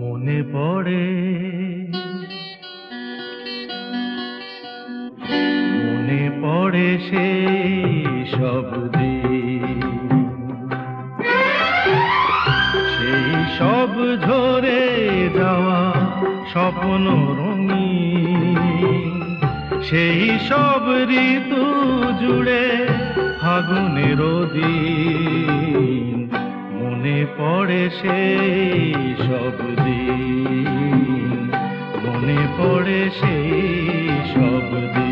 মনে পড়ে মনে পড়ে সেই সব দিন, সেই সব ঝরে যাওয়া স্বপ্ন রঙিন, সেই সব ঋতু জুড়ে ফাগুনের দিন। মনে পড়ে সেই সব দিন, মনে পড়ে সেই সব দিন।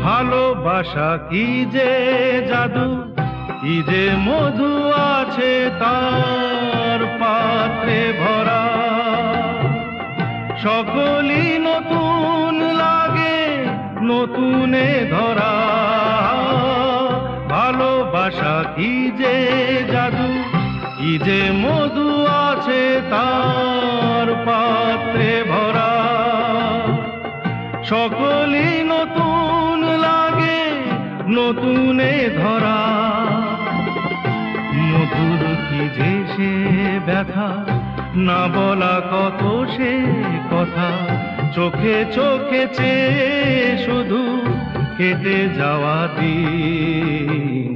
ভালোবাসা কি যে জাদু, কি যে মধু আছে তার পাত্রে ভরা। সকলই নতুন লাগে নতুনে ধরা। ভালোবাসা কি যে জাদু, কি যে মধু আছে তার পাত্রে ভরা। সকলই নতুন লাগে নতুনে ধরা। মধুর কি যে সে ব্যথা, না বলা কত সে কথা। চোখে চোখে চেয়ে শুধু কেটে যাওয়া দিন।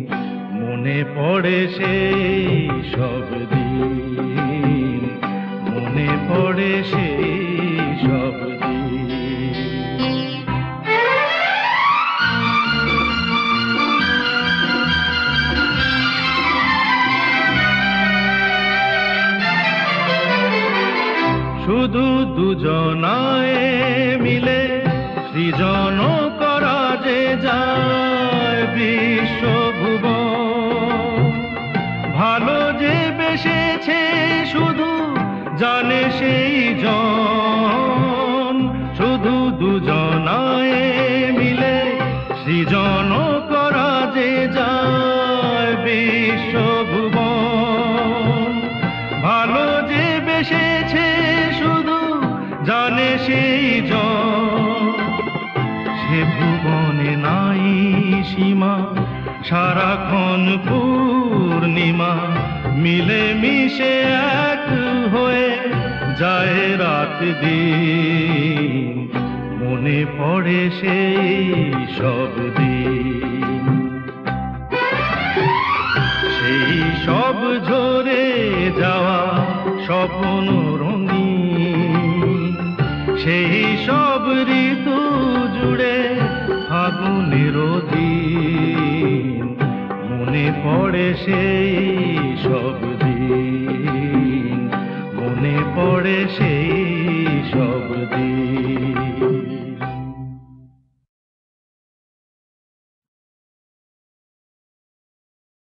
মনে পড়ে সেই সব দিন, মনে পড়ে সেই সব দিন। শুধু দুজনায় মিলে সৃজন করা যে যায় বিশ্বভুবন। ভালো যে বেসেছে শুধু জানে সেই জন। শুধু দুজনায় মিলে সৃজন করা যে যায় বিশ্বভুবন। ভালো যে বেসেছে জানে সেই জন। সে ভুবনে নাই সীমা, সারাক্ষণ পূর্ণিমা। মিলে মিশে এক হয়ে যায় রাত দিন। মনে পড়ে সেই সব দিন, সেই সব ঝরে যাওয়া স্বপ্ন রঙিন। সেই সব ঋতু জুড়ে ফাগুনের দিন। মনে পড়ে সেই সব